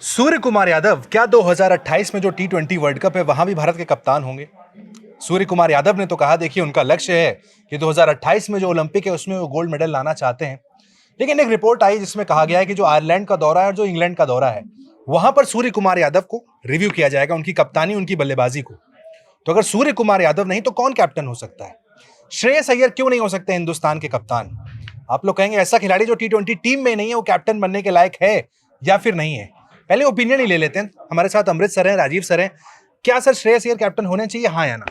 सूर्य कुमार यादव क्या 2028 में जो T20 वर्ल्ड कप है वहां भी भारत के कप्तान होंगे? सूर्य कुमार यादव ने तो कहा, देखिए उनका लक्ष्य है कि 2028 में जो ओलंपिक है उसमें वो गोल्ड मेडल लाना चाहते हैं। लेकिन एक रिपोर्ट आई जिसमें कहा गया है कि जो आयरलैंड का दौरा है और जो इंग्लैंड का दौरा है वहां पर सूर्य कुमार यादव को रिव्यू किया जाएगा, उनकी कप्तानी, उनकी बल्लेबाजी को। तो अगर सूर्य कुमार यादव नहीं तो कौन कैप्टन हो सकता है? श्रेयस अय्यर क्यों नहीं हो सकते हिंदुस्तान के कप्तान? आप लोग कहेंगे ऐसा खिलाड़ी जो T20 टीम में नहीं है वो कैप्टन बनने के लायक है या फिर नहीं है। पहले ओपिनियन ही ले लेते हैं। हमारे साथ अमृत सर हैं, राजीव सर हैं। क्या सर श्रेयस अय्यर कैप्टन होने चाहिए, हाँ या ना?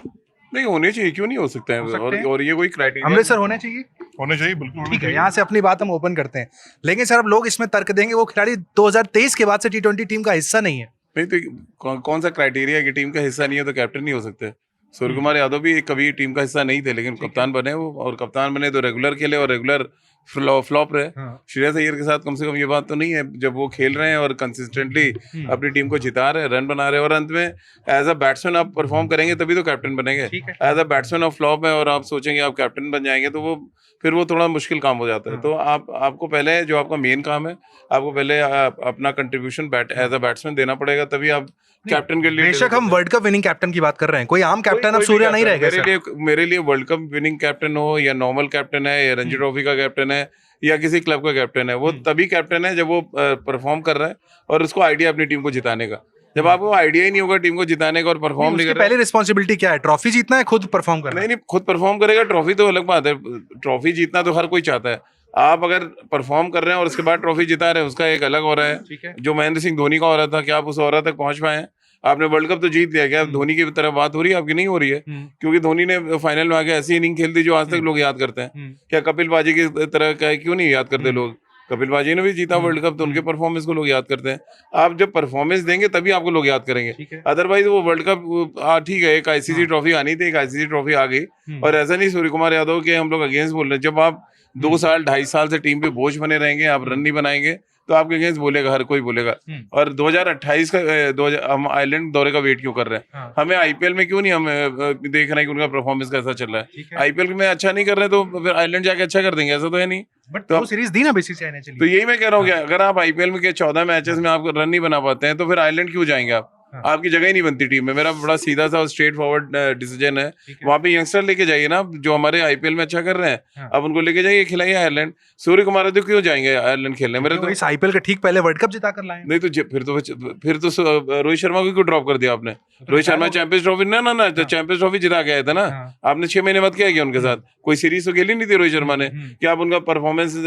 नहीं होने चाहिए, क्यों नहीं हो सकते हैं? और ये कोई क्राइटेरिया अमृत सर होने चाहिए? होने चाहिए, बिल्कुल होने ठीक है, चाहिए। यहाँ से अपनी बात हम ओपन करते हैं। लेकिन सर अब लोग इसमें तर्क देंगे वो खिलाड़ी 2023 के बाद से T20 टीम का हिस्सा नहीं है। नहीं तो कौन सा क्राइटेरिया है कि टीम का हिस्सा नहीं है तो कैप्टन नहीं हो सकते? सूर्य कुमार यादव भी कभी टीम का हिस्सा नहीं थे, लेकिन कप्तान बने वो, और कप्तान बने तो रेगुलर खेले और रेगुलर फ्लॉप रहे। श्रेयस अय्यर के साथ कम से कम ये बात तो नहीं है, जब वो खेल रहे हैं और कंसिस्टेंटली अपनी टीम को जिता रहे, रन बना रहे, और अंत में एज अ बैट्समैन आप परफॉर्म करेंगे तभी तो कैप्टन बनेंगे। As a batsman of flop है और आप सोचेंगे आप कैप्टन बन जाएंगे तो वो फिर वो थोड़ा मुश्किल काम हो जाता है। तो आपको पहले जो आपका मेन काम है, आपको पहले अपना कंट्रीब्यूशन एज अ बैट्समैन देना पड़ेगा, तभी आप कैप्टन के लिए। बेशक हम वर्ल्ड कप विनिंग कैप्टन की बात कर रहे हैं, कोई आम कैप्टन अब सूर्य नहीं रहेगा। मेरे लिए वर्ल्ड कप विनिंग कैप्टन हो या नॉर्मल कैप्टन है या रणजी ट्रॉफी का कैप्टन है या किसी क्लब का कैप्टन है, वो तभी कैप्टन है जब वो परफॉर्म कर रहा है और उसको आइडिया अपनी टीम को जिताने का। जब आपको आइडिया ही नहीं होगा टीम को जिताने का और परफॉर्म नहीं कर रहा, पहली रिस्पॉन्सिबिलिटी क्या है? ट्रॉफी जीतना है, खुद परफॉर्म करना? नहीं, खुद परफॉर्म करेगा, ट्रॉफी तो अलग बात है। ट्रॉफी जीतना तो हर कोई चाहता है। आप अगर परफॉर्म कर रहे हैं और उसके बाद ट्रॉफी जिता रहे हैं, उसका एक अलग हो रहा है। जो महेंद्र सिंह धोनी का हो रहा था, क्या आप उस ओवर तक पहुंच पाए हैं? आपने वर्ल्ड कप तो जीत लिया, क्या धोनी की तरफ बात हो रही है? आपकी नहीं हो रही है, क्योंकि धोनी ने फाइनल में आके ऐसी इनिंग खेल दी जो आज तक लोग याद करते हैं। क्या कपिल बाजी की तरह का क्यों नहीं याद करते लोग? कपिल बाजी ने भी जीता वर्ल्ड कप, तो उनके परफॉर्मेंस को लोग याद करते हैं। आप जब परफॉर्मेंस देंगे तभी आपको लोग याद करेंगे, अदरवाइज वो वर्ल्ड कप ठीक है, एक आईसीसी ट्रॉफी आनी थी, एक आईसीसी ट्रॉफी आ गई। और ऐसा नहीं सूर्य कुमार यादव के हम लोग अगेंस्ट बोल रहे हैं। जब आप 2 साल 2.5 साल से टीम पे बोझ बने रहेंगे, आप रन नहीं बनाएंगे, तो आपके अगेंस्ट बोलेगा, हर कोई बोलेगा। और 2028 का हम आइलैंड दौरे का वेट क्यों कर रहे हैं? हमें आईपीएल में क्यों नहीं हम देख रहे हैं कि उनका परफॉर्मेंस कैसा चल रहा है? आईपीएल में अच्छा नहीं कर रहे तो फिर आइलैंड जाके अच्छा कर देंगे, ऐसा तो है नहीं। बट तो सीरीज दी ना बीसीसीआई ने। तो यही मैं कह रहा हूँ कि अगर आप आईपीएल में के 14 मैचेस में आप रन नहीं बना पाते हैं तो फिर आइलैंड क्यों जाएंगे आप? आपकी जगह ही नहीं बनती टीम में। मेरा बड़ा सीधा सा स्ट्रेट फॉरवर्ड डिसीजन है, वहां पे यंगस्टर लेके जाइए ना, जो हमारे आईपीएल में अच्छा कर रहे हैं, अब उनको लेके जाइए, खिलाइए आयरलैंड। सूर्य कुमार यादव क्यों जाएंगे आयरलैंड खेलने? मेरे तो इस आईपीएल के ठीक पहले वर्ल्ड कप जिता कर लाए। नहीं तो फिर तो रोहित शर्मा को क्यों ड्रॉप कर दिया आपने? रोहित शर्मा चैंपियंस ट्रॉफी ना चैंपियंस ट्रॉफी जिता के आए थे ना। आपने 6 महीने बाद क्या किया उनके साथ? कोई सीरीज तो खेली नहीं थी रोहित शर्मा ने कि आप उनका परफॉर्मेंस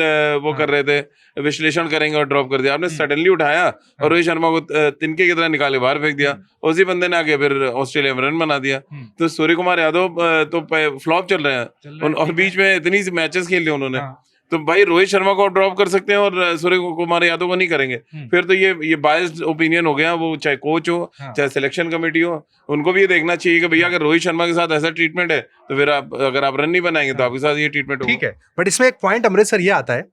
वो कर रहे थे, विश्लेषण करेंगे और ड्रॉप कर दिया आपने। सडनली उठाया और रोहित शर्मा को तिनके की तरह निकाले बाहर फेंक दिया, उसी बंदे ने आके फिर ऑस्ट्रेलिया में रन बना दिया। तो सूर्य कुमार यादव तो फ्लॉप चल रहे हैं और बीच में इतनी मैचेस खेल लिए उन्होंने। तो भाई रोहित शर्मा को ड्रॉप कर सकते हैं और सूर्य कुमार यादव को नहीं करेंगे, फिर तो ये बायस्ड ओपिनियन हो गया। वो चाहे कोच हो चाहे सिलेक्शन कमेटी हो, उनको भी ये देखना चाहिए कि भैया अगर रोहित शर्मा के साथ ऐसा ट्रीटमेंट है तो फिर अगर आप रन नहीं बनाएंगे तो आपके साथ ये ट्रीटमेंट होगा। ठीक है, बट इसमें एक पॉइंट अमृतसर ये आता है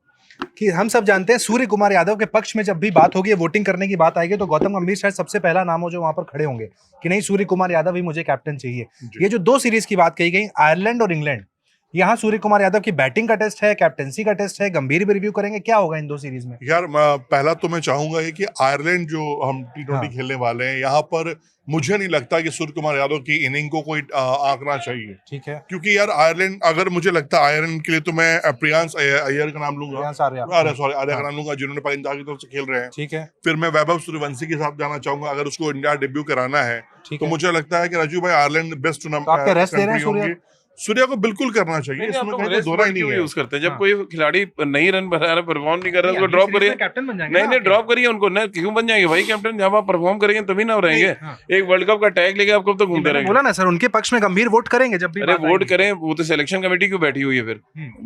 कि हम सब जानते हैं सूर्य कुमार यादव के पक्ष में जब भी बात होगी, वोटिंग करने की बात आएगी, तो गौतम गंभीर शायद सबसे पहला नाम हो जो वहां पर खड़े होंगे कि नहीं, सूर्य कुमार यादव ही मुझे कैप्टन चाहिए। ये जो 2 सीरीज की बात कही गई, आयरलैंड और इंग्लैंड, यहाँ सूर्य कुमार यादव की बैटिंग का टेस्ट है, कैप्टनसी का टेस्ट है, गंभीर भी रिव्यू करेंगे, क्या होगा इन 2 सीरीज में? यार पहला तो मैं चाहूंगा ये कि आयरलैंड जो हम T20 खेलने वाले हैं, यहाँ पर मुझे नहीं लगता कि सूर्य कुमार यादव की इनिंग को कोई आंकना चाहिए। ठीक है, क्योंकि यार आयरलैंड, अगर मुझे लगता है आयरलैंड के लिए तो मैं प्रियांश अय्यर का नाम लूंगा, आर्या का नाम लूंगा, जिन्होंने पाकिस्तान की तरफ से खेल रहे हैं। ठीक है, फिर मैं वैभव सूर्यवंशी के साथ जाना चाहूंगा, अगर उसको इंडिया डेब्यू कराना है तो मुझे लगता है कि राजू भाई आयरलैंड बेस्ट टूर्नामेंट सूर्या को बिल्कुल करना चाहिए। इसमें कहीं कोई दोहरा ही नहीं है। यूज करते हैं जब कोई खिलाड़ी नहीं रन बना रहा, परफॉर्म नहीं कर रहा, उसको ड्रॉप करिए। नहीं ड्रॉप करिए उनको ना, क्यों बन जाएंगे भाई कैप्टन? जब आप परफॉर्म करेंगे तभी ना रहेंगे। एक वर्ल्ड कप का टैग लेके आप कब तक घूमते रहेंगे? बोला ना सर, उनके पक्ष में गंभीर वोट करेंगे जब भी। अरे वोट करें, वो तो सिलेक्शन कमेटी क्यों बैठी हुई है? फिर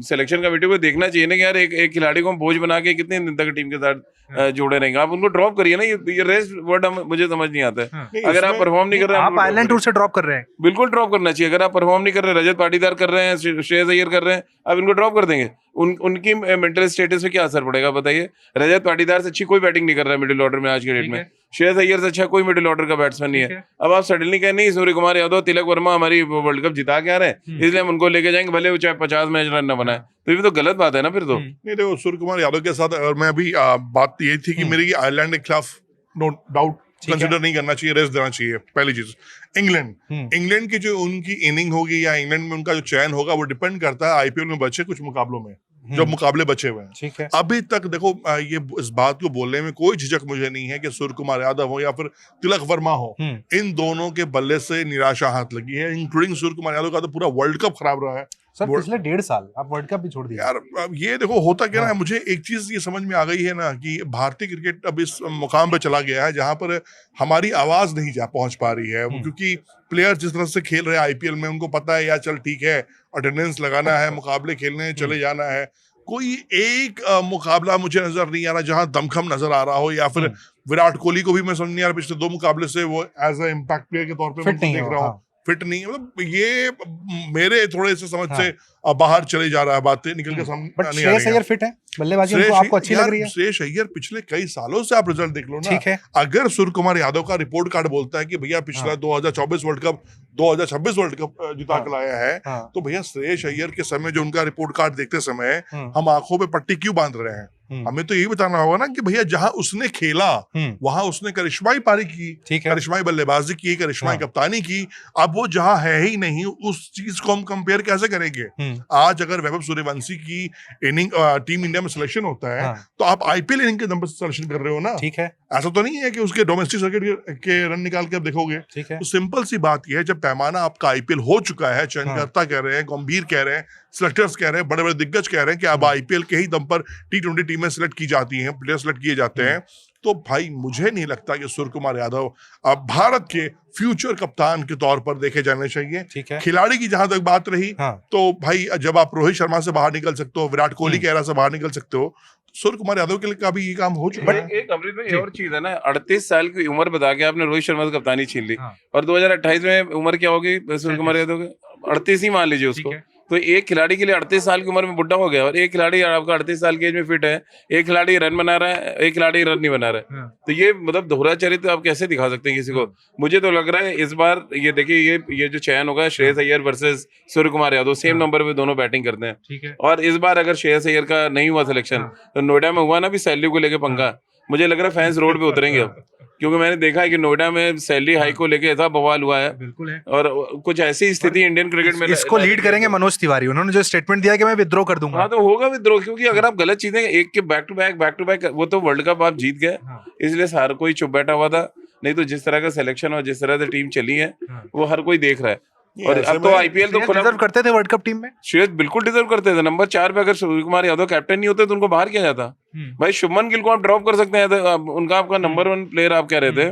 सिलेक्शन कमेटी को देखना चाहिए ना कि यार एक खिलाड़ी को हम बोझ बना के कितने दिन तक टीम के साथ जोड़े रहेंगे। आप उनको ड्रॉप करिए ना। ये रेस्ट वर्ड मुझे समझ नहीं आता है। अगर आप परफॉर्म नहीं कर रहे हैं, आप आयरलैंड टूर से ड्रॉप कर रहे हैं, बिल्कुल ड्रॉप करना चाहिए। अगर आप परफॉर्म नहीं कर रहे, रजत पाटीदार कर रहे हैं, श्रेयस अय्यर कर रहे हैं, आप इनको ड्रॉप कर देंगे, उनकी मेंटल स्टेटस पे क्या असर पड़ेगा बताइए? रजत पाटीदार से अच्छी कोई बैटिंग नहीं कर रहा है मिडिल ऑर्डर में आज के डेट में। श्रेयस अय्यर से अच्छा कोई मिडिल ऑर्डर का बैट्समैन नहीं है। अब आप सडनली कहें नहीं, सूर्य कुमार यादव, तिलक वर्मा हमारी वर्ल्ड कप जिता के आ रहे हैं, इसलिए हम उनको लेके जाएंगे, भले वो चाहे 50 मैच रन न बनाए, तो ये तो गलत बात है ना फिर तो। नहीं देखो, सूर्य कुमार यादव के साथ, और मैं अभी बात ये थी कि मेरी आयरलैंड के खिलाफ नो डाउट कंसिडर नहीं करना चाहिए, रेस्ट देना चाहिए। पहली चीज इंग्लैंड की जो उनकी इनिंग होगी या इंग्लैंड में उनका जो चयन होगा वो डिपेंड करता है आईपीएल में बचे कुछ मुकाबलों में, जो मुकाबले बचे हुए हैं। ठीक है। अभी तक देखो ये इस बात को बोलने में कोई झिझक मुझे नहीं है कि सूर्य कुमार यादव हो या फिर तिलक वर्मा हो, इन दोनों के बल्ले से निराशा हाथ लगी है, इंक्लूडिंग सूर्य कुमार यादव का तो पूरा वर्ल्ड कप खराब रहा है सर पिछले 1.5 साल। आप वर्ल्ड कप भी छोड़ दिया यार। अब ये देखो होता क्या ना, मुझे एक चीज ये समझ में आ गई है ना कि भारतीय क्रिकेट अब इस मुकाम पे चला गया है जहां पर हमारी आवाज नहीं जा पहुंच पा रही है, क्योंकि प्लेयर जिस तरह से खेल रहे हैं आईपीएल में, उनको पता है यार चल ठीक है अटेंडेंस लगाना है, मुकाबले खेलने चले जाना है। कोई एक मुकाबला मुझे नजर नहीं आ रहा जहां दमखम नजर आ रहा हो, या फिर विराट कोहली को भी मैं समझ नहीं आ रहा पिछले 2 मुकाबले से वो एज ए इम्पैक्ट प्लेयर के तौर पे मैं देख रहा हूँ फिट नहीं है। मतलब ये मेरे थोड़े से समझ से बाहर चले जा रहा है, बातें निकल के सामने नहीं आ रही। श्रेयस अय्यर फिट है, बल्लेबाजी उनको आपको अच्छी लग रही है? श्रेयस अय्यर पिछले कई सालों से आप रिजल्ट देख लो ना। ठीक है। अगर सूर्य कुमार यादव का रिपोर्ट कार्ड बोलता है कि भैया पिछला 2024 वर्ल्ड कप 2026 वर्ल्ड कप जिता के लाया है, तो भैया श्रेयस अय्यर के समय जो उनका रिपोर्ट कार्ड देखते समय हम आंखों पे पट्टी क्यों बांध रहे हैं? हमें तो यही बताना होगा ना कि भैया जहां उसने खेला वहां उसने करिश्माई पारी की, करिश्माई बल्लेबाजी की, करिश्माई कप्तानी की। अब वो जहां है ही नहीं, उस चीज को हम कंपेयर कैसे करेंगे? आज अगर वैभव सूर्यवंशी की इनिंग टीम इंडिया में सिलेक्शन होता है तो आप आईपीएल इनिंग के नंबर से सिलेक्शन कर रहे हो ना। ठीक है। ऐसा तो नहीं है कि उसके डोमेस्टिक सर्किट के रन निकाल के आप देखोगे। तो सिंपल सी बात यह है, जब पैमाना आपका आईपीएल हो चुका है, चयनकर्ता कह रहे हैं, गंभीर कह रहे हैं, सिलेक्टर्स कह रहे हैं, बड़े बड़े दिग्गज कह रहे हैं कि अब आईपीएल के ही दम पर टी20 टीमें सिलेक्ट की जाती हैं, प्लेयर सिलेक्ट किए जाते हैं, तो भाई मुझे नहीं लगता कि सूर्य कुमार यादव अब भारत के फ्यूचर कप्तान के तौर पर देखे जाने चाहिए। ठीक है। खिलाड़ी की जहां तक बात रही, तो भाई जब आप रोहित शर्मा से बाहर निकल सकते हो, विराट कोहली के एरा से बाहर निकल सकते हो, सूर्य कुमार यादव के लिए का भी ये काम हो चुका है। एक अमृत में और चीज है ना, 38 साल की उम्र बता के आपने रोहित शर्मा से कप्तानी छीन ली, और 2028 में उम्र क्या होगी सूर्य कुमार यादव की? 38 ही मान लीजिए उसको। तो एक खिलाड़ी के लिए 38 साल की उम्र में बुढ़ा हो गया, और एक खिलाड़ी आपका 38 साल की एज में फिट है, एक खिलाड़ी रन बना रहा है, एक खिलाड़ी रन नहीं बना रहा है। तो ये मतलब दोहरा चरित्र आप कैसे दिखा सकते हैं किसी को? मुझे तो लग रहा है इस बार ये देखिए ये जो चयन होगा श्रेयस अय्यर वर्सेस सूर्य कुमार यादव, सेम नंबर पे दोनों बैटिंग करते हैं। ठीक है। और इस बार अगर श्रेयस अय्यर का नहीं हुआ सिलेक्शन, तो नोएडा में हुआ ना भी सैलरी को लेके पंगा, मुझे लग रहा है फैंस रोड पे उतरेंगे अब, क्योंकि मैंने देखा है कि नोएडा में सैलरी हाइक को लेके ऐसा बवाल हुआ है। बिल्कुल है। और कुछ ऐसी स्थिति इंडियन क्रिकेट में इसको लीड करेंगे मनोज तिवारी, उन्होंने जो स्टेटमेंट दिया कि मैं विद्रो कर दूंगा। हाँ, तो होगा विद्रोह, क्योंकि अगर आप गलत चीजें एक के बैक टू बैक, वो तो वर्ल्ड कप आप जीत गए, इसलिए हर कोई चुप बैठा हुआ था। नहीं तो जिस तरह का सिलेक्शन और जिस तरह से टीम चली है वो हर कोई देख रहा है। और अब तो आईपीएल तो डिजर्व करते थे वर्ल्ड कप टीम में, श्रेयस बिल्कुल डिजर्व करते थे। नंबर 4 पे अगर सूर्य कुमार यादव कैप्टन नहीं होते तो उनको बाहर किया जाता। भाई शुभमन गिल को आप ड्रॉप कर सकते हैं, उनका आपका नंबर 1 प्लेयर आप कह रहे थे,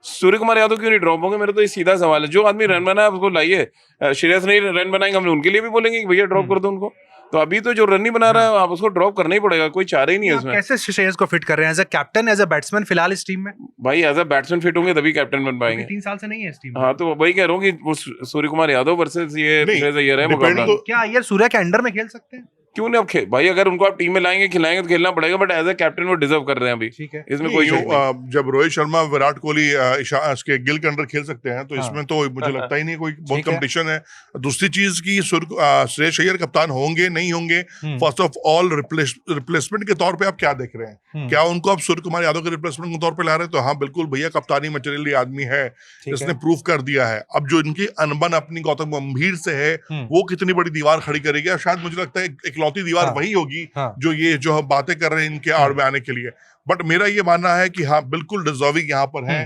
सूर्य कुमार यादव क्यों नहीं ड्रॉप होंगे? मेरा तो ये सीधा सवाल है। जो आदमी रन बनाए उसको लाइए, श्रेयस नहीं रन बनाएंगे हम उनके लिए भी बोलेंगे कि भैया ड्रॉप कर दो उनको। तो अभी तो जो रन नहीं बना रहा है आप उसको ड्रॉप करना ही पड़ेगा, कोई चारा ही नहीं है उसमें। कैसे श्रेयस को फिट कर रहे हैं as a captain, as a batsman फिलहाल इस टीम में? भाई एज अ बैट्समैन फिट होंगे तभी कैप्टन बन पाएंगे। 3 साल से नहीं है इस टीम में। हाँ, तो वही कह रहा हूँ कि सूर्य कुमार यादव वर्सेस ये श्रेयस अय्यर है मुकाबला। क्या अय्यर सूर्य के अंडर में खेल सकते हैं? क्यों नहीं? अब भाई अगर उनको आप टीम में लाएंगे खिलाएंगे तो खेलना पड़ेगा, बट एज अ कैप्टन वो डिजर्व कर रहे हैं अभी। ठीक है, इसमें कोई जब रोहित शर्मा विराट कोहली इसके गिल के अंडर खेल सकते हैं तो इसमें तो मुझे लगता ही नहीं कोई बहुत कंपटीशन है। दूसरी चीज की श्रेयस अय्यर कप्तान होंगे नहीं होंगे, फर्स्ट ऑफ ऑल रिप्लेसमेंट के तौर पे आप क्या देख रहे हैं? क्या उनको आप सूर्य कुमार यादव के रिप्लेसमेंट के तौर पे ला रहे हैं? तो हाँ बिल्कुल भैया, कप्तानी मटेरियल आदमी है, इसने प्रूव कर दिया है। अब जो इनकी अनबन अपनी गौतम गंभीर से है, वो कितनी बड़ी दीवार खड़ी करेगी? शायद मुझे लगता है इकलौती दीवार वही होगी जो ये जो हम बातें कर रहे हैं इनके आड़ में आने के लिए। बट मेरा ये मानना है कि हाँ बिल्कुल डिजर्विंग यहाँ पर है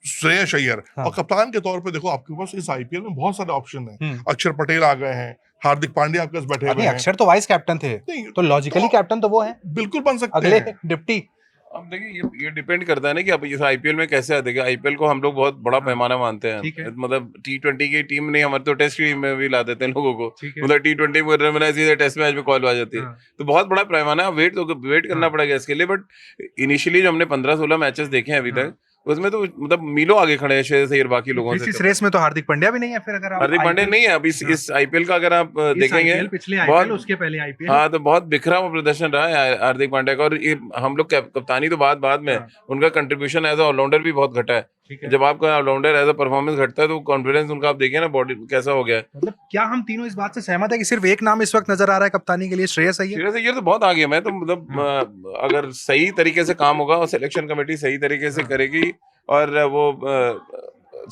श्रेयस अय्यर। और कप्तान के तौर पे देखो आपके पास इस आईपीएल में बहुत सारे ऑप्शन हैं। अक्षर पटेल आ गए हैं, हार्दिक पांड्या आपके पास बैठे हुए हैं। अक्षर तो वाइस कैप्टन थे, तो लॉजिकली कैप्टन तो वो है, बिल्कुल बन सकते अगले हैं डिप्टी। अब देखिए ये डिपेंड करता है ना कि अब इस आईपीएल में कैसे आते हैं। आईपीएल को हम लोग बहुत बड़ा पैमाना मानते हैं, मतलब टी20 की टीम नहीं, हमारे तो टेस्ट टीम में भी ला देते हैं लोगों को, मतलब टी20 में रन बनाए सीधे टेस्ट मैच में कॉल आ जाती है। तो बहुत बड़ा पैमाना है, वेट करना पड़ेगा इसके लिए। बट इनिशियली जो हमने 15-16 मैचेस देखे हैं अभी तक, उसमें तो मतलब मीलों आगे खड़े हैं श्रेयस अय्यर बाकी लोगों से। इस रेस में तो हार्दिक पांड्या भी नहीं है फिर, अगर आप हार्दिक पांड्या नहीं है अभी इस आईपीएल का, अगर आप देखेंगे पिछले बहुत आईपीएल, उसके पहले आईपीएल। हाँ, तो बहुत बिखरा हुआ प्रदर्शन रहा है हार्दिक पांड्या का। और ये हम लोग कप्तानी तो बाद में, उनका कंट्रीब्यूशन एज ऑलराउंडर भी बहुत घटा है। जब आपका ऑलराउंडर एज अ परफॉर्मेंस घटता है तो कॉन्फिडेंस उनका आप देखिए ना बॉडी कैसा हो गया है। मतलब क्या हम तीनों इस बात से सहमत है कि सिर्फ एक नाम इस वक्त नजर आ रहा है कप्तानी के लिए, श्रेयस अय्यर? श्रेयस अय्यर तो बहुत आगे है। मैं तो मतलब अगर सही तरीके से काम होगा और सिलेक्शन कमेटी सही तरीके से करेगी और वो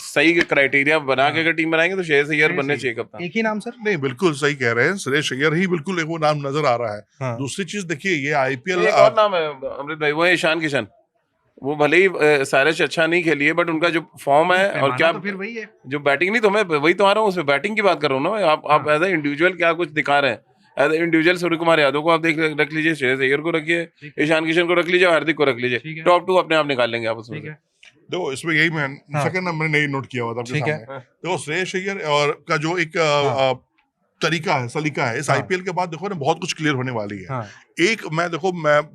सही क्राइटेरिया बना के अगर टीम बनाएंगे तो श्रेयस अय्यर बनने चाहिए कप्तान। एक ही नाम सर? नहीं, बिल्कुल सही कह रहे हैं, श्रेयस अय्यर ही बिल्कुल एक वो नाम नजर आ रहा है। दूसरी चीज देखिए, ये आईपीएल एक और नाम है अमृत भाई, वो है ईशान किशन। वो भले ही सारे से अच्छा नहीं खेली है, बट उनका जो फॉर्म है और क्या, तो फिर वही है जो बैटिंग, नहीं तो मैं वही तो आ रहा हूँ, उसमें बैटिंग की बात कर रहा हूँ ना। आप एज ए इंडिविजुअल क्या कुछ दिखा रहे हैं। एज ए इंडिविजुअल सूर्य कुमार यादव को आप रख लीजिए, श्रेयस अय्यर को रखिए, ईशान किशन को रख लीजिए, हार्दिक को रख लीजिए, टॉप 2 अपने आप निकाल लेंगे आप उसमें। देखो, इसमें यही मैं सेकंड नंबर नहीं नोट किया हुआ था आपके सामने। देखो, श्रेयस अय्यर और का जो एक तरीका है, सलीका है, इस आईपीएल के बाद देखो ना बहुत कुछ क्लियर होने वाली है। एक मैं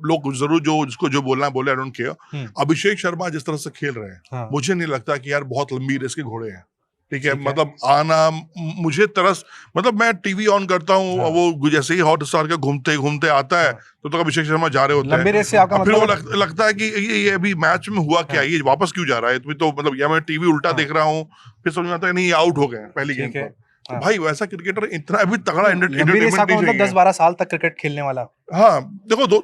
लोग जरूर जो जो बोलना बोले, I don't care. Abhishek Sharma जिस तरह से खेल रहे हैं, मुझे नहीं लगता कि यार बहुत लंबी रेस के घोड़े हैं। ठीक है, मतलब आना मुझे तरस, मतलब मैं टीवी ऑन करता हूँ, वो जैसे ही हॉट स्टार के घूमते घूमते आता है तो अभिषेक शर्मा जा रहे होते हैं। लंबी रेस से आपका फिर वो मतलब लगता है कि ये अभी मैच में हुआ क्या, ये वापस क्यों जा रहा है, तो मतलब या मैं टीवी उल्टा देख रहा हूँ, फिर समझ में आता है नहीं, ये आउट हो गए पहली गेंद पर। तो भाई वैसा क्रिकेटर इतना अभी तगड़ा एंटरटेनमेंट मतलब 10-12 साल तक क्रिकेट खेलने वाला। हाँ देखो,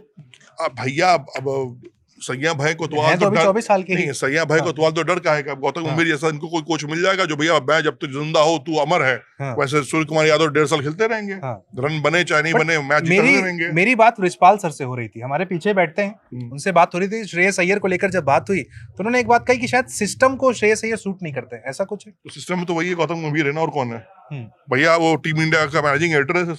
भैया अब सैया भाई कोतवाल तो 24 साल के नहीं, सैया भाई कोतवाल तो डर का है, गौतम गंभीर जैसा इनको कोई कोच मिल जाएगा जो भैया मैं जब तक जिंदा हो तू अमर है, वैसे सूर्य कुमार यादव 1.5 साल खेलते रहेंगे, रन बने चाहे नहीं बने, मैच जीतते रहेंगे। मेरी बात रिचपाल सर से हो रही थी, हमारे पीछे बैठते हैं, उनसे बात हो रही थी श्रेयस अय्यर को लेकर। जब बात हुई तो उन्होंने एक बात कही कि शायद सिस्टम को श्रेयस अय्यर सूट नहीं करते, ऐसा कुछ है? तो सिस्टम में तो वही है, गौतम गंभीर है ना, और कौन है भैया? वो टीम इंडिया का मैनेजिंग एडिटर है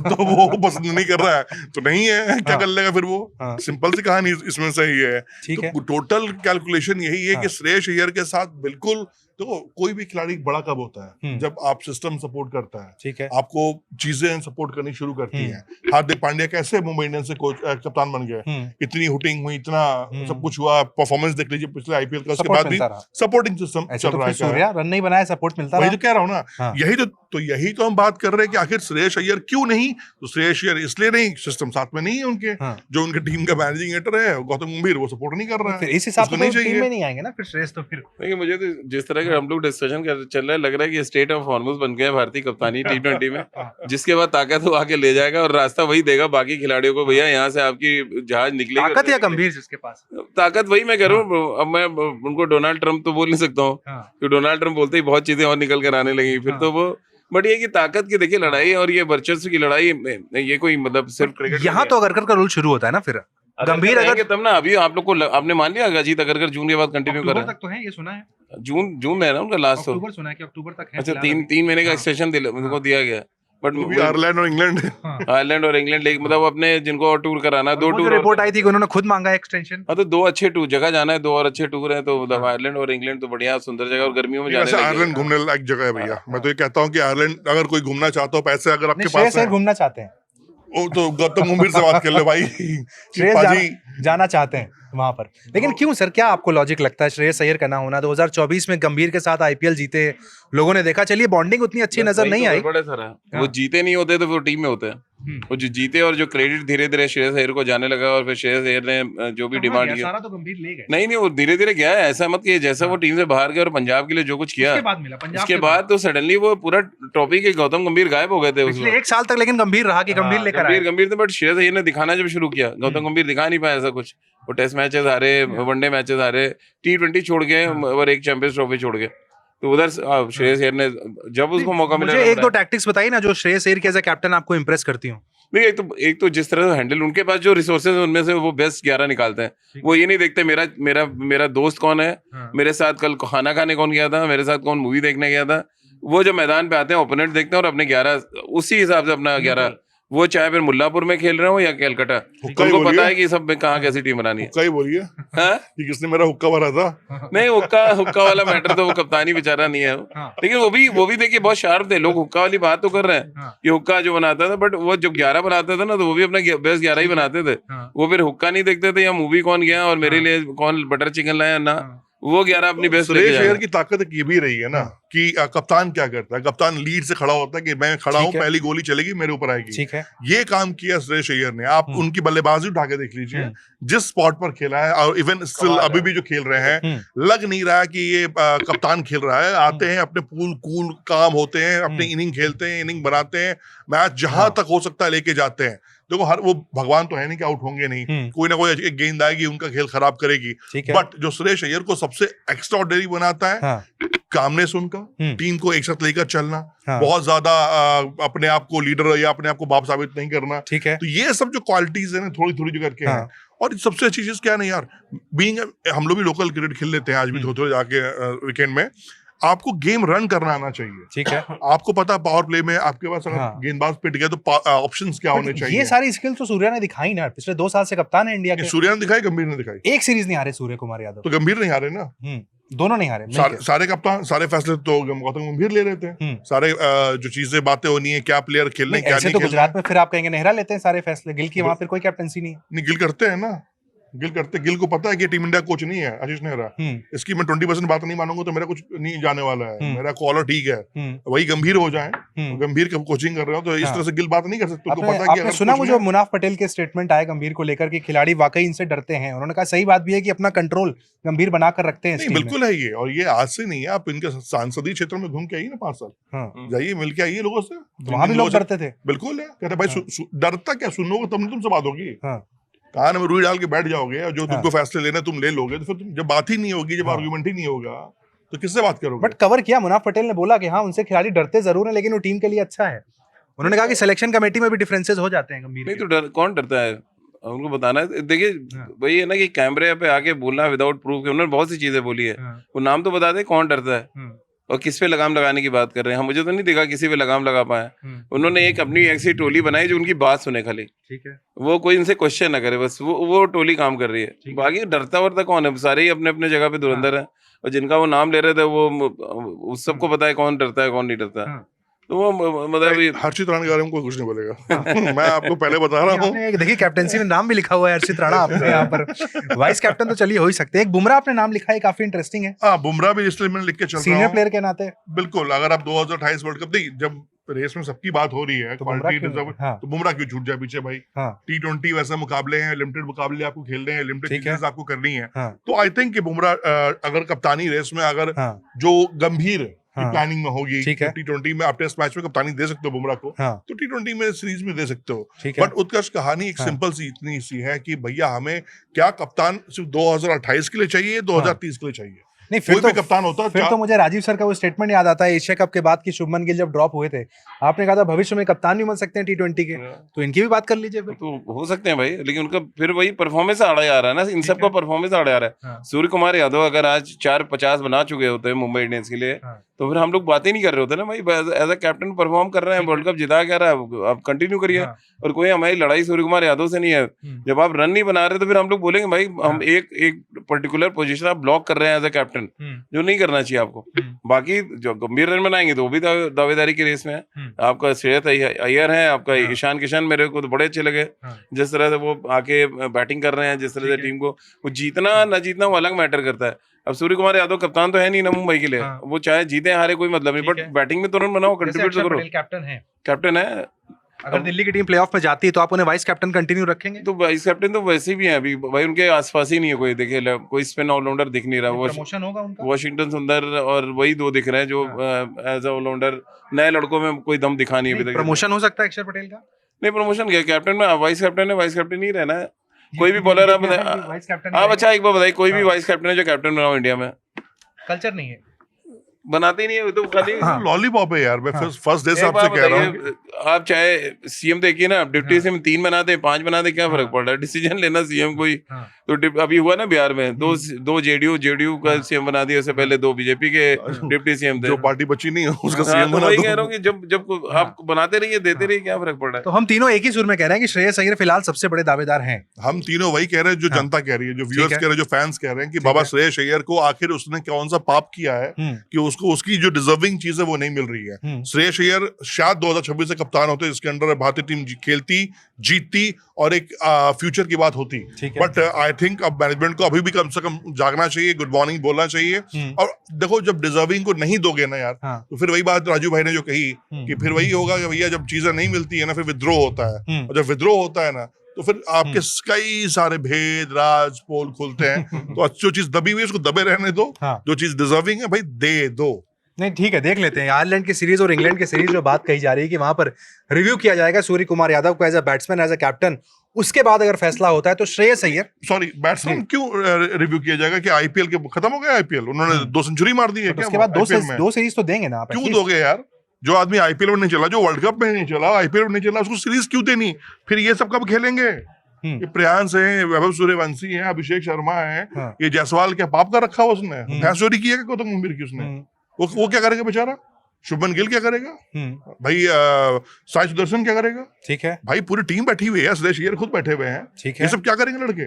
तो वो पसंद नहीं कर रहा है तो नहीं है, क्या कर लेगा फिर वो? सिंपल सी कहानी इसमें से ही है। तो टोटल कैलकुलेशन यही है कि श्रेयस अय्यर के साथ बिल्कुल, देखो कोई भी खिलाड़ी बड़ा कब होता है जब आप सिस्टम सपोर्ट करता है, ठीक है, आपको चीजें सपोर्ट करनी शुरू करती हैं। हार्दिक पांड्या कैसे मुंबई इंडियंस से कोच कप्तान बन गए, इतनी हुटिंग हुई, इतना सब कुछ हुआ, परफॉर्मेंस देख लीजिए पिछले आईपीएल का, उसके बाद भी सपोर्टिंग सिस्टम चल रहा है। सूर्या रन नहीं बनाया, सपोर्ट मिलता रहा। वही तो कह रहा हूँ ना, यही तो हम बात कर रहे हैं कि आखिर श्रेयस अय्यर क्यों नहीं? तो श्रेयस अय्यर इसलिए नहीं, सिस्टम साथ में नहीं है उनके, जो उनके टीम का मैनेजिंग एडिटर है गौतम गंभीर, वो सपोर्ट नहीं कर रहा है। इस हिसाब से टीम में नहीं आएंगे ना फिर श्रेयस। तो फिर देखिए, मुझे तो जिस तरह के हम लोग डिस्कशन चल रहा है, लग रहा है कि स्टेट ऑफ हॉर्मोन्स बन गया भारतीय कप्तानी T20 में, जिसके बाद ताकत वो आके ले जाएगा और रास्ता वही देगा बाकी खिलाड़ियों को, भैया यहाँ से आपकी जहाज निकलेगी। ताकत या गंभीर जिसके पास ताकत, वही मैं कह रहा हूँ। अब मैं उनको डोनाल्ड ट्रम्प तो बोल नहीं सकता हूँ, क्योंकि डोनाल्ड ट्रम्प बोलते ही बहुत चीजें और निकल कर आने लगी फिर तो वो। बट ये कि ताकत की देखिए लड़ाई और ये वर्चस्व की लड़ाई, ये कोई मतलब सिर्फ क्रिकेट यहाँ तो अगरकर का रूल शुरू होता है ना, फिर गंभीर अगर तब ना। अभी आप लोग को आपने मान लिया अजीत अगरकर जून के बाद कंटिन्यू कर रहे हैं? तक तो है, ये सुना है जून में है ना उनका लास्ट, अक्टूबर सुना है कि अक्टूबर तक है। अच्छा, 3 महीने का एक्सटेंशन उनको दिया गया। बट आयरलैंड और इंग्लैंड, आयरलैंड और इंग्लैंड मतलब अपने जिनको और टूर कराना, 2 टूर रिपोर्ट आई थी कि उन्होंने खुद मांगा एक्सटेंशन। हाँ, तो 2 अच्छे टूर जगह जाना है, 2 और अच्छे टूर हैं, तो मतलब आयरलैंड और इंग्लैंड तो बढ़िया सुंदर जगह, और गर्मियों में जाने आयरलैंड घूमने लायक जगह है भैया। मैं तो ये कहता हूँ कि आयरलैंड अगर कोई घूमना चाहता हो, पैसे अगर आपके पास है, घूमना चाहते हैं वो तो गौतम गंभीर से बात कर ले भाई, श्रेयस जाना चाहते हैं वहां पर। लेकिन क्यों सर, क्या आपको लॉजिक लगता है श्रेयस अय्यर का ना होना? 2024 में गंभीर के साथ आईपीएल जीते, लोगों ने देखा, चलिए बॉन्डिंग उतनी अच्छी नजर नहीं आई। बड़े सारा वो जीते नहीं होते तो वो टीम में होते हैं, वो जो जीते और जो क्रेडिट धीरे धीरे श्रेयस अय्यर को जाने लगा, और फिर श्रेयस अय्यर ने जो भी डिमांड की, सारा तो गंभीर ले गए। नहीं, वो धीरे धीरे गया है। ऐसा मत कि जैसा वो टीम से बाहर गया और पंजाब के लिए जो कुछ किया, उसके बाद तो सडनली वो पूरा ट्रॉफी के गौतम गंभीर गायब हो गए थे उसमें 1 साल तक। लेकिन गंभीर रहा कि गंभीर लेकर आए, गंभीर थे। बट श्रेयस अय्यर ने दिखाना जब शुरू किया, गौतम गंभीर दिखा नहीं पाया ऐसा कुछ। वो टेस्ट मैचेस हारे, वनडे मैचेस हारे, T20 छोड़ गए और एक चैंपियंस ट्रॉफी छोड़ गए। तो उधर श्रेयस अय्यर ने जब उसको मौका मिला, मुझे 1-2 टैक्टिक्स बताइए ना जो श्रेयस अय्यर के एज अ कैप्टन आपको इंप्रेस करती हूँ। देखिए, एक तो जिस तरह से हैंडल, उनके पास जो रिसोर्सेज है उनमें से वो बेस्ट 11 निकालते हैं। वो ये नहीं देखते मेरा दोस्त कौन है, मेरे साथ कल खाना खाने कौन गया था, मेरे साथ कौन मूवी देखने गया था। वो जब मैदान पे आते हैं, ओपोनेंट देखते हैं और अपने 11 उसी हिसाब से अपना 11, वो चाहे फिर मुल्लापुर में खेल रहे हो या कलकत्ता, उनको पता है कि सब कहाँ कैसी टीम बनानी है। हुक्का ही बोलिए कि किसने मेरा हुक्का भरा था। नहीं, हुक्का वाला मैटर तो वो कप्तानी बेचारा नहीं है। लेकिन वो भी देखिए बहुत शार्प थे लोग, हुक्का वाली बात तो कर रहे हैं कि हुक्का जो बनाता था, बट वो जब 11 बनाते थे ना, तो वो भी अपना बेस्ट 11 ही बनाते थे। वो फिर हुक्का नहीं देखते थे या मूवी कौन गया और मेरे लिए कौन बटर चिकन लाया ना, वो 11 अपनी बेस्ट लेके श्रेयस जाएगा। अय्यर की ताकत एक ये भी रही है ना कि कप्तान क्या करता है, कप्तान लीड से खड़ा होता है कि मैं खड़ा हूं, पहली गोली चलेगी मेरे ऊपर आएगी। ठीक है। ये काम किया श्रेयस अय्यर ने। आप उनकी बल्लेबाजी उठा के देख लीजिए, जिस स्पॉट पर खेला है, और इवन स्टिल अभी भी जो खेल रहे हैं, लग नहीं रहा है कि ये कप्तान खेल रहा है। आते हैं अपने कूल काम होते हैं, अपने इनिंग खेलते हैं, इनिंग बनाते हैं, मैच जहां तक हो सकता है लेके जाते हैं। देखो हर वो भगवान तो है नहीं कि आउट होंगे नहीं, कोई ना कोई एक गेंद आएगी उनका खेल खराब करेगी। बट जो श्रेयस अय्यर को सबसे एक्स्ट्राऑर्डिनरी बनाता है, कामनेस उनका, टीम को एक साथ लेकर चलना, बहुत ज्यादा अपने आप को लीडर या अपने आप को बाप साबित नहीं करना। ठीक है। तो ये सब जो क्वालिटीज है ना, थोड़ी थोड़ी जो करके हैं। और सबसे अच्छी चीज क्या है ना यार, बीइंग हम लोग भी लोकल क्रिकेट खेल लेते हैं आज भी थोड़े थोड़े जाके वीकेंड में। आपको गेम रन करना आना चाहिए। ठीक है। आपको पता है पावर प्ले में आपके पास अगर गेंदबाज पिट गया तो ऑप्शंस क्या होने चाहिए। ये सारी स्किल तो सूर्या ने दिखाई ना, पिछले 2 साल से कप्तान है इंडिया के। सूर्या ने दिखाई, गंभीर ने दिखाई। एक सीरीज नहीं हारे सूर्य कुमार यादव, तो गंभीर नहीं हारे ना, दोनों नहीं हारे। सारे कप्तान सारे फैसले तो गौतम गंभीर ले रहे थे। सारे जो चीजें बातें होनी है, क्या प्लेयर खेलने क्या नहीं। तो गुजरात में फिर आप कहेंगे नेहरा लेते हैं सारे फैसले, गिल की वहां फिर कोई कैप्टनसी नहीं। गिल करते हैं ना, गिल को पता है कि टीम इंडिया कोच नहीं है आशीष नेहरा। इसकी मैं 20% बात नहीं मानूंगा तो मेरा कुछ नहीं जाने वाला है। मेरा कॉलर ठीक है, वही गंभीर हो जाए, गंभीर का कोचिंग कर रहे हो तो इस तरह से गिल बात नहीं कर सकते। आपने सुना मुझे मुनाफ पटेल के स्टेटमेंट आए गंभीर को लेकर कि खिलाड़ी वाकई इनसे डरते हैं। उन्होंने कहा सही बात भी है कि अपना कंट्रोल गंभीर बनाकर रखते हैं। बिल्कुल है ये, और ये आज से नहीं है। आप इनके सांसदीय क्षेत्र में घूम के आइए ना 5 साल, जाइए मिल के आइए लोगों से। वहां भी लोग डरते थे। बिल्कुल है, कहते भाई डरता क्या, सुनोगे तब तुमसे बात होगी। कान में रुई डाल के बैठ जाओगे और जो तुमको फैसले लेने तुम ले लोगे, तो फिर जब बात ही नहीं होगी, जब आर्गुमेंट ही नहीं होगा तो किससे बात करोगे। बट कवर किया मुनाफ पटेल ने, बोला कि हाँ उनसे खिलाड़ी डरते जरूर हैं लेकिन वो टीम के लिए अच्छा है। उन्होंने कहा कि सिलेक्शन कमेटी में भी डिफरेंसेस हो जाते हैं गंभीर। नहीं तो कौन डरता है, उनको बताना है। देखिए वही है ना कि कैमरे पे आके बोलना विदाउट प्रूफ के, उन्होंने बहुत सी चीजें बोली है, वो नाम तो बता दे कौन डरता है और किस पे लगाम लगाने की बात कर रहे हैं। मुझे तो नहीं देखा किसी पे लगाम लगा पाए। उन्होंने एक अपनी ऐसी टोली बनाई जो उनकी बात सुने खाली, ठीक है, वो कोई इनसे क्वेश्चन ना करे, बस वो टोली काम कर रही है। बाकी डरता वरता कौन है, सारे ही अपने अपने जगह पे धुरंधर है। और जिनका वो नाम ले रहे थे वो सबको पता है कौन डरता है कौन नहीं डरता। तो वो मतलब हर्षित राणा के बारे में कोई कुछ नहीं बोलेगा। मैं आपको पहले बता रहा हूँ। देखिए कैप्टेंसी में नाम भी लिखा हुआ है हर्षित राणा आपने यहाँ पर। वाइस कैप्टन तो चलिए हो ही सकते हैं। एक बुमराह आपने नाम लिखा है, काफी इंटरेस्टिंग है। हाँ, बुमराह भी इसलिए मैंने लिख के चल रहा हूँ सीनियर प्लेयर के नाते। बिल्कुल, अगर आप 2028 वर्ल्ड कप नहीं, जब रेस में सबकी बात हो रही है तो बुमराह क्यों छूट जाए पीछे भाई। T20 वैसे मुकाबले हैं, लिमिटेड मुकाबले आपको खेलने हैं, लिमिटेड सीरीज आपको करनी है। तो आई थिंक कि बुमराह अगर कप्तानी रेस में अगर जो गंभीर प्लानिंग में होगी, T20 में आप टेस्ट मैच में कप्तानी दे सकते हो बुमराह को, तो T20 में सीरीज में दे सकते हो। बट उत्कर्ष कहानी एक सिंपल सी इतनी सी है कि भैया हमें क्या कप्तान सिर्फ 2028 के लिए चाहिए, 2030 के लिए चाहिए। नहीं, फिर तो कप्तान होता। फिर तो मुझे राजीव सर का वो स्टेटमेंट याद आता है एशिया कप के बाद की, शुभमन गिल जब ड्रॉप हुए थे, आपने कहा था भविष्य में कप्तान भी बन सकते हैं T20 के, तो इनकी भी बात कर लीजिए। फिर तो हो सकते हैं भाई, लेकिन उनका फिर वही परफॉर्मेंस आड़े आ रहा है ना, इन सबका परफॉर्मेंस आड़े आ रहा है। सूर्य कुमार यादव अगर आज 450 बना चुके होते हैं मुंबई इंडियंस के लिए, तो फिर हम लोग बातें नहीं कर रहे होते ना भाई। एज अ कैप्टन परफॉर्म कर रहे हैं, वर्ल्ड कप जिता क्या रहा है, आप कंटिन्यू करिए। और कोई हमारी लड़ाई सूर्य कुमार यादव से नहीं है। जब आप रन नहीं बना रहे तो फिर हम लोग बोलेंगे भाई हम एक पर्टिकुलर पोजीशन आप ब्लॉक कर रहे हैं एज अ कैप्टन, जो नहीं करना चाहिए आपको। बाकी जो गंभीर रन बनाएंगे तो वो भी दावेदारी की रेस में है। आपका श्रेयस अय्यर है, आपका ईशान किशन मेरे को तो बड़े अच्छे लगे, जिस तरह से वो आके बैटिंग कर रहे हैं, जिस तरह से टीम को वो जीतना ना जीतना वो अलग मैटर करता है। अब सूर्य कुमार यादव कप्तान तो है नहीं ना मुंबई के लिए, वो चाहे जीते हारे कोई मतलब नहीं, बट बैटिंग में तो रन बनाओ, कंट्रीब्यूट तो करो। कैप्टन है। अगर दिल्ली की टीम प्लेऑफ में जाती है तो आप उन्हें वाइस कैप्टन कंटिन्यू रखेंगे? तो वाइस कैप्टन तो वैसे भी है अभी भाई, उनके आसपास ही नहीं है कोई। देखिए कोई स्पिन ऑलराउंडर दिख नहीं रहा। प्रमोशन होगा उनका? वॉशिंगटन सुंदर और वही 2 दिख रहे हैं जो एज अ ऑलराउंडर। नए लड़कों में कोई दम दिखा नहीं अभी तक। प्रमोशन हो सकता है अक्षर पटेल का? नहीं, प्रमोशन क्या, कैप्टन में वाइस कैप्टन है, वाइस कैप्टन ही रहना है। कोई भी बॉलर आप अच्छा एक बार बताइए, कोई भी वाइस कैप्टन है जो कैप्टन बनाओ इंडिया में? कल्चर नहीं है, बनाते ही नहीं है तो खाली लॉलीपॉप है यार। मैं फर्स्ट डे से आपसे कह रहा हूँ, आप चाहे सीएम देखिए ना, डिप्टी सीएम 3 बनाते 5 बनाते, क्या फर्क पड़ रहा है? डिसीजन लेना सीएम कोई। तो अभी हुआ ना बिहार में, दो जेडीयू का सीएम बना दिया, उससे पहले 2 बीजेपी के डिप्टी सीएम थे। जो पार्टी बची नहीं उसका सीएम बना दो। कह रहा हूँ कि जब आप बनाते रहिए, देते रहिए, क्या फर्क पड़ रहा है? तो हम तीनों एक ही सुर में कह रहे हैं कि श्रेयस अय्यर फिलहाल सबसे बड़े दावेदार हैं। हम तीनों वही कह रहे हैं जो जनता कह रही है, जो व्यूअर्स कह रहे हैं, जो फैंस कह रहे हैं कि बाबा श्रेयस अय्यर को आखिर उसने कौन सा पाप किया है कि उसको उसकी जो डिजर्विंग चीज है वो नहीं मिल रही है। श्रेयस अय्यर शायद 2026 से कप्तान होते, इसके अंडर भारतीय टीम खेलती, जीतती और एक फ्यूचर की बात होती। बट आई थिंक अब मैनेजमेंट को अभी भी कम से कम जागना चाहिए, गुड मॉर्निंग बोलना चाहिए। और देखो जब डिजर्विंग को नहीं दोगे ना यार, तो फिर वही बात राजू भाई ने जो कही कि फिर वही होगा कि भैया जब चीजें नहीं मिलती है ना, फिर विद्रोह होता है, और जब विद्रोह होता है ना तो फिर आपके कई सारे भेद राज पोल खुलते हैं। तो जो चीज दबी हुई है उसको दबे रहने दो, जो चीज डिजर्विंग है भाई दे दो। नहीं ठीक है, देख लेते हैं आयरलैंड की सीरीज और इंग्लैंड की सीरीज जो बात कही जा रही है कि वहां पर रिव्यू किया जाएगा सूर्य कुमार यादव को as a batsman, as a captain. उसके बाद अगर फैसला होता है तो श्रेयस अय्यर, सॉरी बैट्समैन क्यों रिव्यू किया जाएगा कि आईपीएल के खत्म हो गया, आईपीएल उन्होंने 2 सेंचुरी मार दी है क्या? उसके बाद दो सीरीज तो देंगे ना आप? क्यों दोगे यार? जो आदमी आईपीएल में नहीं चला, जो वर्ल्ड कप में नहीं चला, आईपीएल में नहीं चला, उसको सीरीज क्यों देनी? फिर ये सब कब खेलेंगे? ये प्रियांश है, वैभव सूर्यवंशी है, अभिषेक शर्मा है, ये जायसवाल क्या पाप का रखा हुआ उसने? भैंस चोरी की है गौतम गंभीर की उसने? वो क्या करेगा बेचारा? शुभमन गिल क्या करेगा भाई? साई सुदर्शन क्या करेगा? ठीक है भाई, पूरी टीम बैठी हुई है, सुरेश अय्यर खुद बैठे हुए हैं, ठीक है। ये सब क्या करेंगे लड़के?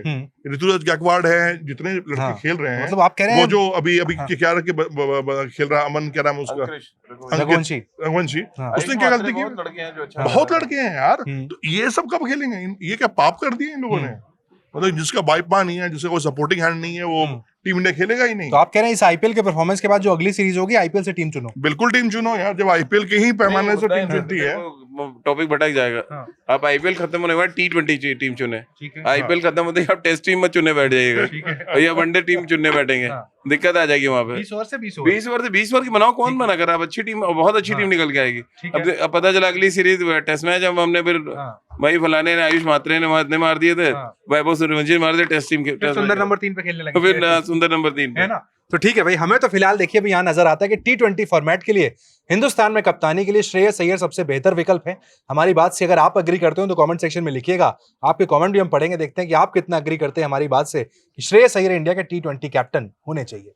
ऋतुराज गायकवाड़ है, जितने लड़के खेल रहे हैं, मतलब आप कह रहे हैं वो जो अभी क्या खेल रहा, अमन क्या नाम है उसका, रघुवंशी, उसने क्या गलती की? बहुत लड़के हैं यार, तो ये सब कब खेलेंगे? ये क्या पाप कर दिए इन लोगों ने? मतलब जिसका बाइपा नहीं है, जिसका कोई सपोर्टिंग हैंड नहीं है, वो टीम इंडिया खेलेगा ही नहीं। तो आप कह रहे हैं इस आईपीएल के परफॉर्मेंस के बाद जो अगली सीरीज होगी आईपीएल से टीम चुनो? बिल्कुल टीम चुनो यार, जब आईपीएल के ही पैमाने से टीम चुनती है। टॉपिक भटक जाएगा। आप आईपीएल खत्म होने के बाद T20 टीम चुने, आईपीएल खत्म होते ही आप टेस्ट टीम में चुनने बैठ जाइएगा या वनडे टीम चुनने बैठेंगे, दिक्कत आ जाएगी वहां पे। 20 ओवर से 20 ओवर की बनाओ, कौन मना कर रहा है? अच्छी टीम, बहुत अच्छी टीम निकल के आएगी। अब पता चला अगली सीरीज टेस्ट मैच, जब हमने फिर भाई फलाने ने, आयुष मात्रे ने मार दिए थे, वैभव सूर्यवंशी ने मार दिए टेस्ट टीम के, सुंदर नंबर 3 पे खेलने लगे, फिर सुंदर नंबर 3 पे। तो ठीक है भाई, हमें तो फिलहाल देखिए अभी यहाँ नजर आता है कि T20 फॉर्मेट के लिए हिंदुस्तान में कप्तानी के लिए श्रेयस अय्यर सबसे बेहतर विकल्प है। हमारी बात से अगर आप अग्री करते हो तो कमेंट सेक्शन में लिखिएगा, आपके कमेंट भी हम पढ़ेंगे, देखते हैं कि आप कितना अग्री करते हैं हमारी बात से कि श्रेयस अय्यर इंडिया के T20 कैप्टन होने चाहिए।